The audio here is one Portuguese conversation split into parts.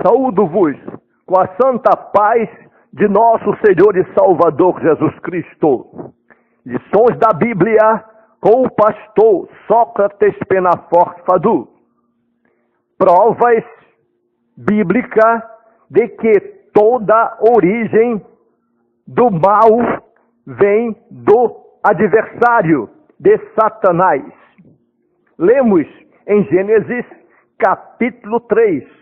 Saúdo-vos com a santa paz de nosso Senhor e Salvador Jesus Cristo. Lições da Bíblia com o pastor Sócrates Penaforte Fadu. Provas bíblicas de que toda origem do mal vem do adversário, de Satanás. Lemos em Gênesis capítulo 3.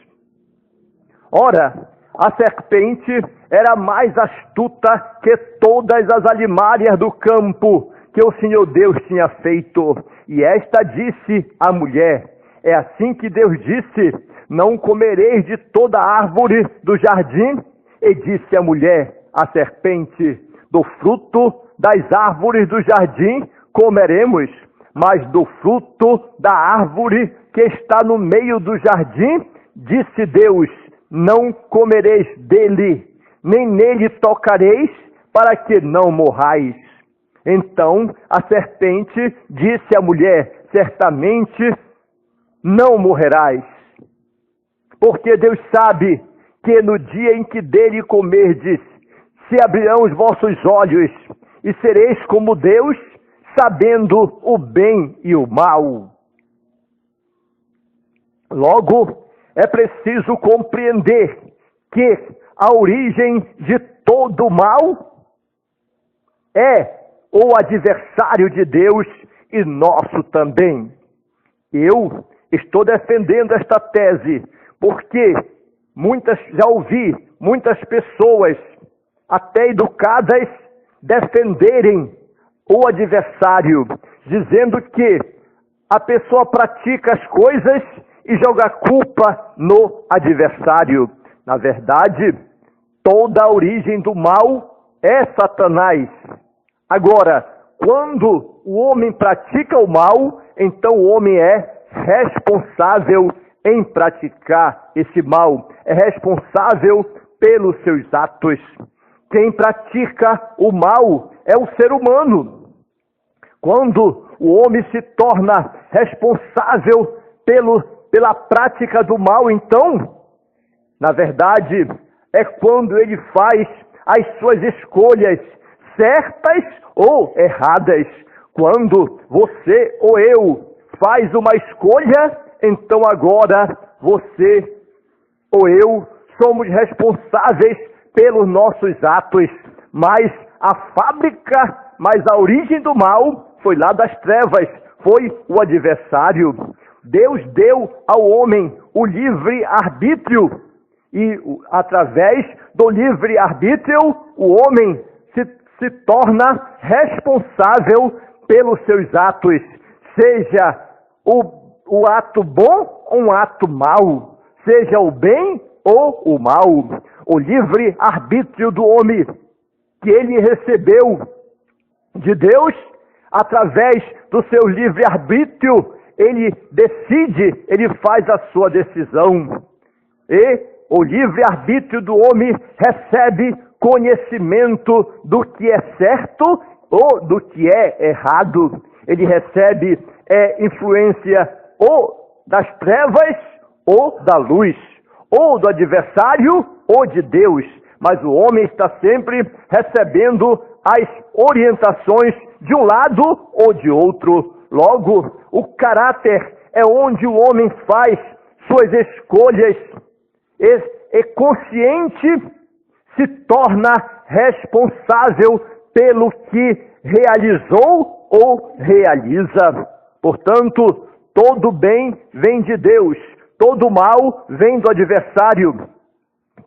Ora, a serpente era mais astuta que todas as alimárias do campo que o Senhor Deus tinha feito. E esta disse à mulher: é assim que Deus disse: não comereis de toda árvore do jardim? E disse a mulher à serpente: do fruto das árvores do jardim comeremos, mas do fruto da árvore que está no meio do jardim, disse Deus: não comereis dele, nem nele tocareis, para que não morrais. Então a serpente disse à mulher: certamente não morrerás, porque Deus sabe que no dia em que dele comerdes, se abrirão os vossos olhos, e sereis como Deus, sabendo o bem e o mal. Logo, é preciso compreender que a origem de todo mal é o adversário de Deus e nosso também. Eu estou defendendo esta tese porque já ouvi muitas pessoas, até educadas, defenderem o adversário, dizendo que a pessoa pratica as coisas e joga a culpa no adversário. Na verdade, toda a origem do mal é Satanás. Agora, quando o homem pratica o mal, então o homem é responsável em praticar esse mal. É responsável pelos seus atos. Quem pratica o mal é o ser humano. Quando o homem se torna responsável pela prática do mal, então, na verdade, é quando ele faz as suas escolhas certas ou erradas. Quando você ou eu faz uma escolha, então agora você ou eu somos responsáveis pelos nossos atos. Mas a origem do mal foi lá das trevas, foi o adversário. Deus deu ao homem o livre-arbítrio, e através do livre-arbítrio o homem se torna responsável pelos seus atos, seja o ato bom ou um ato mau, seja o bem ou o mal. O livre-arbítrio do homem que ele recebeu de Deus, através do seu livre-arbítrio, ele decide, ele faz a sua decisão. E o livre-arbítrio do homem recebe conhecimento do que é certo ou do que é errado. Ele recebe influência ou das trevas ou da luz, ou do adversário ou de Deus. Mas o homem está sempre recebendo as orientações de um lado ou de outro. Logo, o caráter é onde o homem faz suas escolhas e consciente se torna responsável pelo que realizou ou realiza. Portanto, todo bem vem de Deus, todo mal vem do adversário.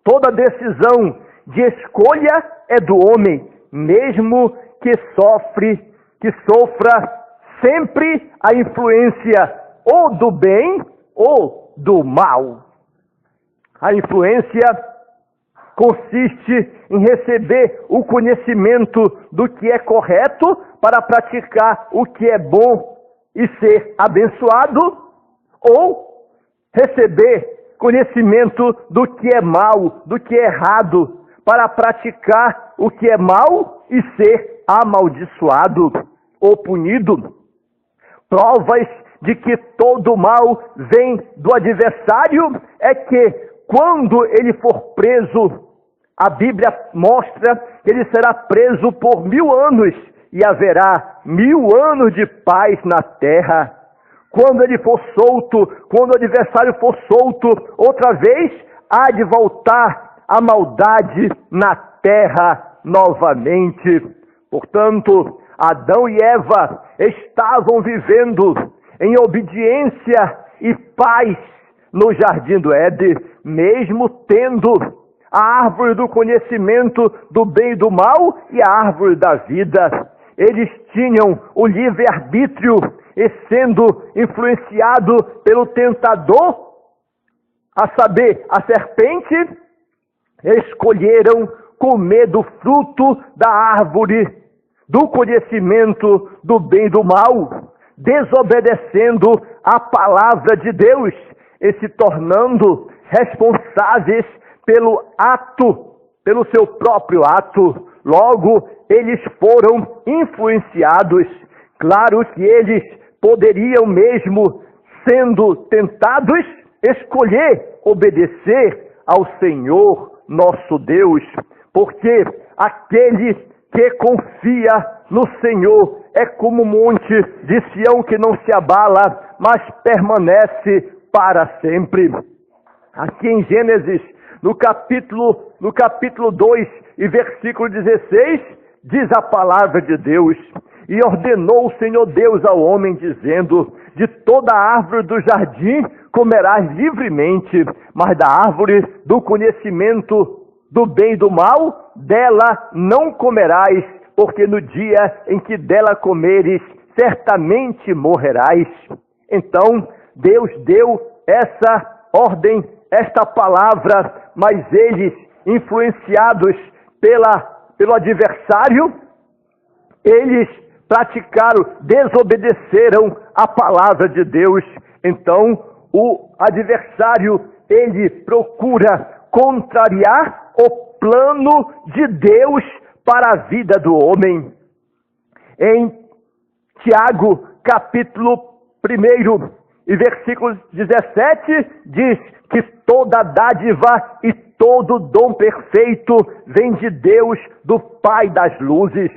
Toda decisão de escolha é do homem, mesmo que sofra sempre a influência ou do bem ou do mal. A influência consiste em receber o conhecimento do que é correto para praticar o que é bom e ser abençoado, ou receber conhecimento do que é mal, do que é errado, para praticar o que é mal e ser amaldiçoado ou punido. Provas de que todo mal vem do adversário é que quando ele for preso, a Bíblia mostra que ele será preso por 1000 anos e haverá 1000 anos de paz na terra. Quando ele for solto, quando o adversário for solto, outra vez há de voltar a maldade na terra novamente. Portanto, Adão e Eva estavam vivendo em obediência e paz no jardim do Éden, mesmo tendo a árvore do conhecimento do bem e do mal e a árvore da vida. Eles tinham o livre-arbítrio e, sendo influenciado pelo tentador, a saber, a serpente, escolheram comer do fruto da árvore do conhecimento do bem e do mal, desobedecendo a palavra de Deus e se tornando responsáveis pelo seu próprio ato. Logo, eles foram influenciados. Claro que eles poderiam mesmo, sendo tentados, escolher obedecer ao Senhor nosso Deus, porque aquele que confia no Senhor é como um monte de Sião que não se abala, mas permanece para sempre. Aqui em Gênesis, no capítulo 2 e versículo 16, diz a palavra de Deus: e ordenou o Senhor Deus ao homem, dizendo: de toda a árvore do jardim comerás livremente, mas da árvore do conhecimento do bem e do mal, dela não comerás, porque no dia em que dela comeres, certamente morrerás. Então, Deus deu essa ordem, esta palavra, mas eles, influenciados pelo adversário, eles praticaram, desobedeceram a palavra de Deus. Então, o adversário, ele procura contrariar o plano de Deus para a vida do homem. Em Tiago, capítulo 1 e versículo 17, diz que toda dádiva e todo dom perfeito vem de Deus, do Pai das luzes.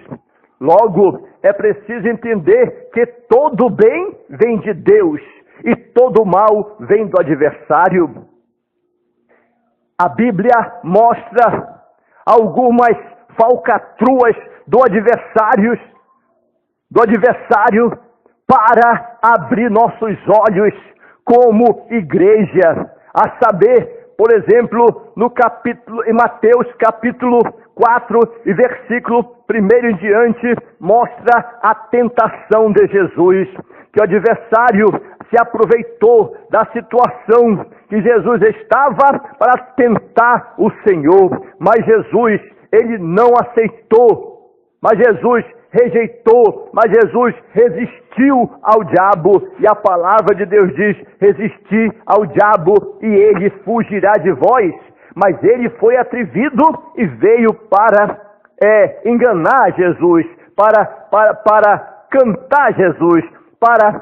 Logo, é preciso entender que todo bem vem de Deus e todo mal vem do adversário. A Bíblia mostra algumas falcatruas do adversário para abrir nossos olhos como igreja. A saber, por exemplo, em Mateus capítulo 4 e versículo 1 em diante, mostra a tentação de Jesus, que o adversário se aproveitou da situação que Jesus estava para tentar o Senhor, mas Jesus, ele não aceitou, mas Jesus rejeitou, mas Jesus resistiu ao diabo, e a palavra de Deus diz: resistir ao diabo e ele fugirá de vós. Mas ele foi atrevido e veio para enganar Jesus, para cantar Jesus, para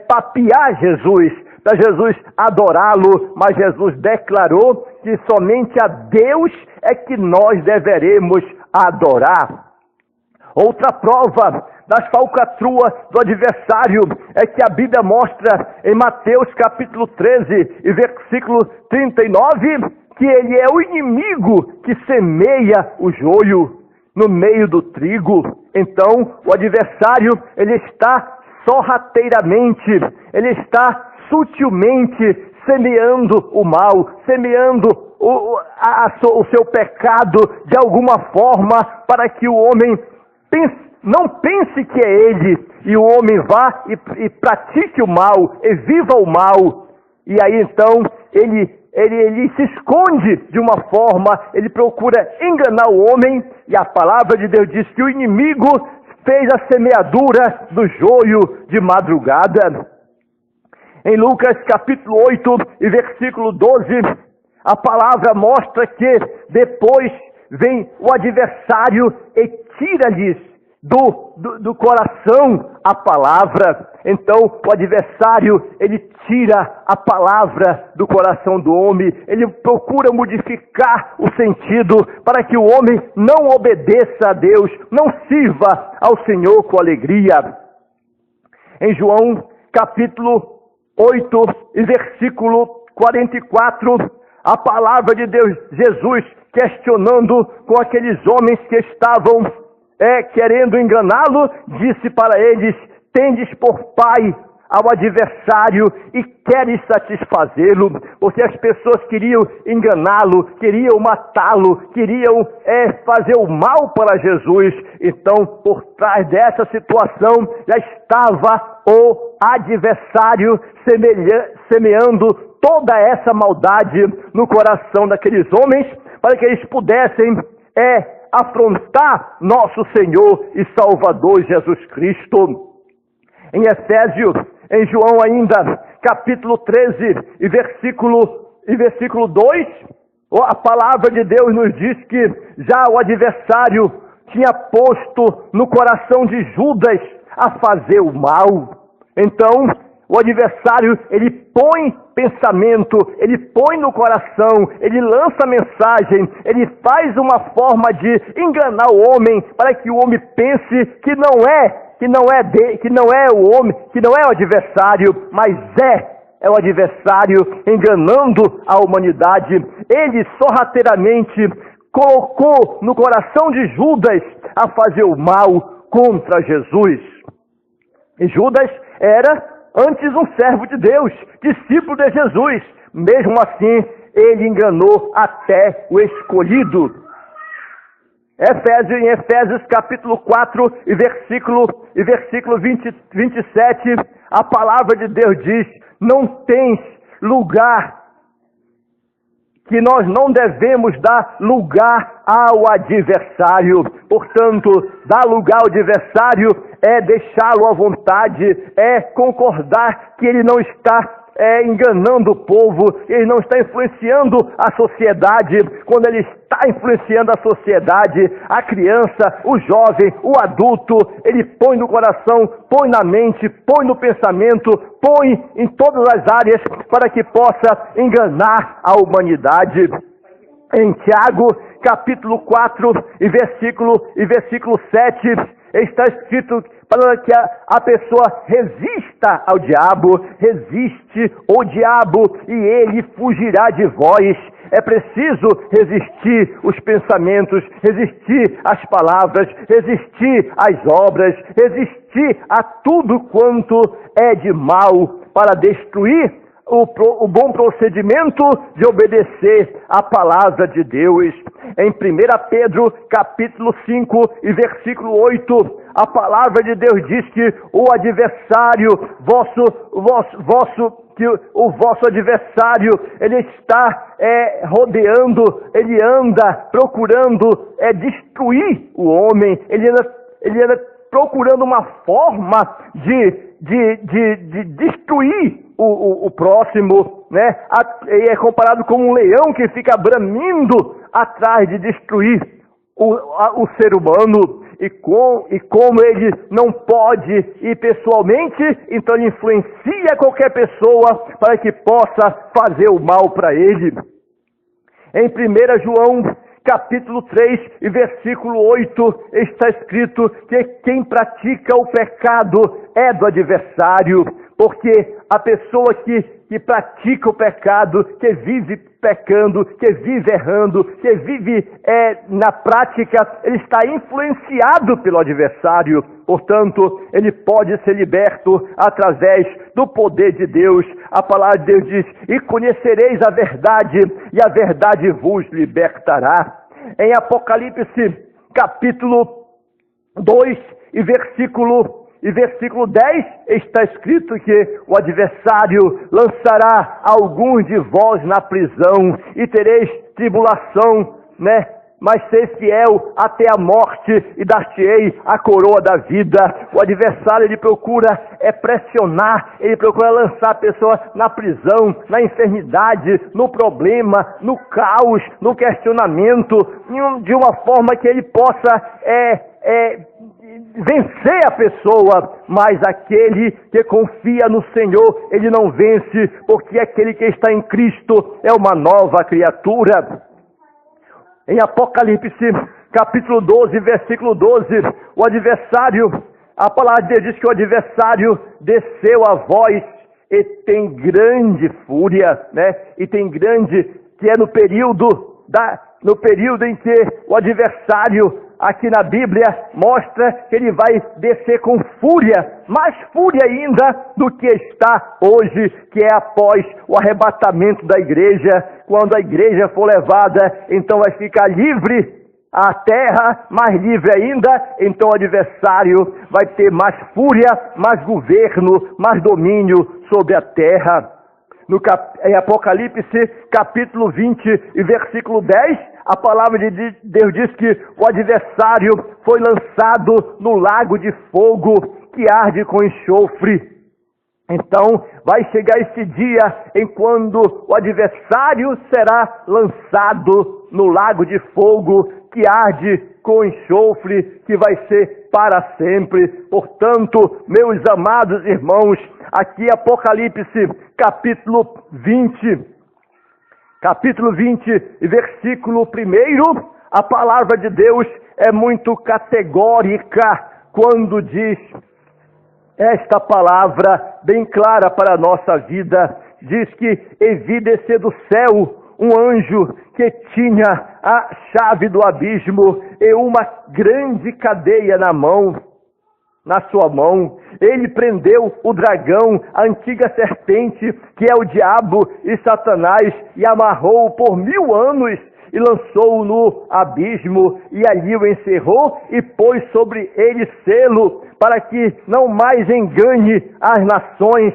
papiar Jesus, para Jesus adorá-lo. Mas Jesus declarou que somente a Deus é que nós deveremos adorar. Outra prova das falcatruas do adversário é que a Bíblia mostra em Mateus capítulo 13 e versículo 39 que ele é o inimigo que semeia o joio no meio do trigo. Então, o adversário, ele está sorrateiramente, ele está sutilmente semeando o mal, semeando o seu pecado de alguma forma, para que o homem não pense que é ele, e o homem vá e pratique o mal, e viva o mal. E aí então ele se esconde de uma forma, ele procura enganar o homem, e a palavra de Deus diz que o inimigo fez a semeadura do joio de madrugada. Em Lucas capítulo 8 e versículo 12, a palavra mostra que depois vem o adversário e tira-lhes do coração a palavra. Então o adversário, ele tira a palavra do coração do homem, ele procura modificar o sentido para que o homem não obedeça a Deus, não sirva ao Senhor com alegria. Em João capítulo 8 e versículo 44, a palavra de Deus, Jesus questionando com aqueles homens que estavam querendo enganá-lo, disse para eles: tendes por pai ao adversário e queres satisfazê-lo, porque as pessoas queriam enganá-lo, queriam matá-lo, queriam fazer o mal para Jesus. Então, por trás dessa situação, já estava o adversário semeando toda essa maldade no coração daqueles homens, para que eles pudessem afrontar nosso Senhor e Salvador Jesus Cristo. Em Efésios, em João ainda, capítulo 13 e versículo 2, a palavra de Deus nos diz que já o adversário tinha posto no coração de Judas a fazer o mal. Então, o adversário, ele põe pensamento, ele põe no coração, ele lança mensagem, ele faz uma forma de enganar o homem, para que o homem pense que não é o homem, que não é o adversário, mas é o adversário enganando a humanidade. Ele sorrateiramente colocou no coração de Judas a fazer o mal contra Jesus. E Judas era antes um servo de Deus, discípulo de Jesus. Mesmo assim, ele enganou até o escolhido. Em Efésios capítulo 4 e versículo 27, a palavra de Deus diz: não tens lugar, que nós não devemos dar lugar ao adversário. Portanto, dar lugar ao adversário é deixá-lo à vontade, é concordar que ele não está enganando o povo, ele não está influenciando a sociedade. Quando ele está influenciando a sociedade, a criança, o jovem, o adulto, ele põe no coração, põe na mente, põe no pensamento, põe em todas as áreas para que possa enganar a humanidade. Em Tiago, capítulo 4 e versículo 7, está escrito para que a pessoa resista ao diabo, resiste o diabo e ele fugirá de vós. É preciso resistir os pensamentos, resistir às palavras, resistir às obras, resistir a tudo quanto é de mal, para destruir o bom procedimento de obedecer a palavra de Deus. Em 1 Pedro capítulo 5 e versículo 8, a palavra de Deus diz que o adversário, o vosso adversário, ele está rodeando, ele anda procurando destruir o homem, ele anda procurando uma forma de destruir o próximo, né? E é comparado com um leão que fica bramindo atrás de destruir o ser humano. E como ele não pode ir pessoalmente, então ele influencia qualquer pessoa para que possa fazer o mal para ele. Em 1 João capítulo 3 e versículo 8, está escrito que quem pratica o pecado é do adversário, porque a pessoa que pratica o pecado, que vive pecando, que vive errando, que vive na prática, ele está influenciado pelo adversário. Portanto, ele pode ser liberto através do poder de Deus. A palavra de Deus diz: e conhecereis a verdade, e a verdade vos libertará. Em Apocalipse capítulo 2 e versículo 10, está escrito que o adversário lançará alguns de vós na prisão e tereis tribulação, né? Mas seis fiel até a morte e dar-te-ei a coroa da vida. O adversário, ele procura pressionar, ele procura lançar a pessoa na prisão, na enfermidade, no problema, no caos, no questionamento, de uma forma que ele possa vencer a pessoa, mas aquele que confia no Senhor, ele não vence, porque aquele que está em Cristo é uma nova criatura. Em Apocalipse, capítulo 12, versículo 12, o adversário, a palavra de Deus diz que o adversário desceu a voz e tem grande fúria, né? E tem grande, que é no período em que o adversário, aqui na Bíblia, mostra que ele vai descer com fúria, mais fúria ainda do que está hoje, que é após o arrebatamento da igreja. Quando a igreja for levada, então vai ficar livre a terra, mais livre ainda, então o adversário vai ter mais fúria, mais governo, mais domínio sobre a terra. Em Apocalipse, capítulo 20 e versículo 10, a palavra de Deus diz que o adversário foi lançado no lago de fogo que arde com enxofre. Então, vai chegar esse dia em quando o adversário será lançado no lago de fogo que arde com enxofre, que vai ser para sempre. Portanto, meus amados irmãos, aqui Apocalipse, capítulo 20 e versículo 1, a palavra de Deus é muito categórica quando diz esta palavra bem clara para a nossa vida. Diz que e vi descer do céu um anjo que tinha a chave do abismo e uma grande cadeia na sua mão. Ele prendeu o dragão, a antiga serpente, que é o diabo e Satanás, e amarrou-o por 1000 anos e lançou-o no abismo, e ali o encerrou e pôs sobre ele selo, para que não mais engane as nações.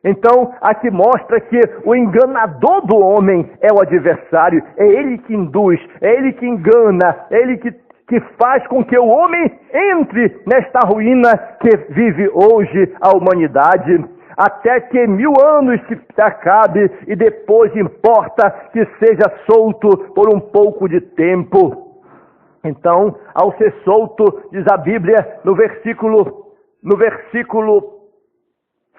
Então, aqui mostra que o enganador do homem é o adversário, é ele que induz, é ele que engana, é ele que faz com que o homem entre nesta ruína que vive hoje a humanidade, até que 1000 anos se acabe e depois importa que seja solto por um pouco de tempo. Então, ao ser solto, diz a Bíblia no versículo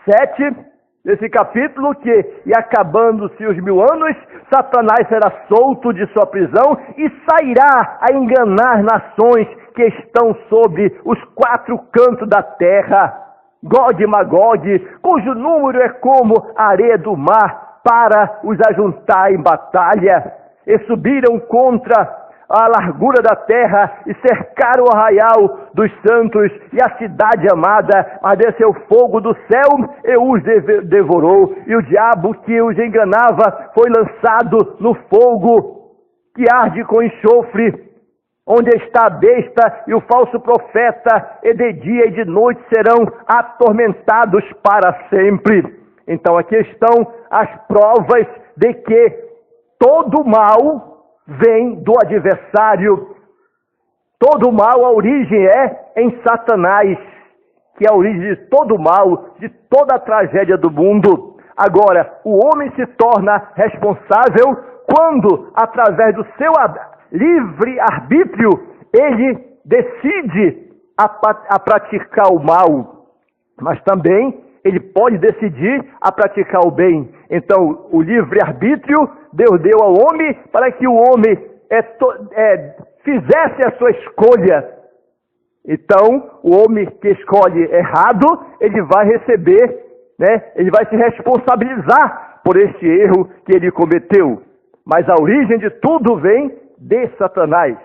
7, desse capítulo, que, e acabando-se os 1000 anos, Satanás será solto de sua prisão e sairá a enganar nações que estão sobre os 4 cantos da terra, Gog e Magog, cujo número é como a areia do mar, para os ajuntar em batalha. E subiram contra a largura da terra e cercaram o arraial dos santos e a cidade amada, mas desceu fogo do céu e os devorou, e o diabo que os enganava foi lançado no fogo que arde com enxofre, onde está a besta e o falso profeta, e de dia e de noite serão atormentados para sempre. Então aqui estão as provas de que todo mal vem do adversário. Todo mal, a origem é em Satanás, que é a origem de todo mal, de toda a tragédia do mundo. Agora, o homem se torna responsável quando, através do seu livre arbítrio, ele decide a praticar o mal, mas também ele pode decidir a praticar o bem. Então, o livre-arbítrio Deus deu ao homem para que o homem fizesse a sua escolha. Então, o homem que escolhe errado, ele vai receber, né? Ele vai se responsabilizar por este erro que ele cometeu. Mas a origem de tudo vem de Satanás.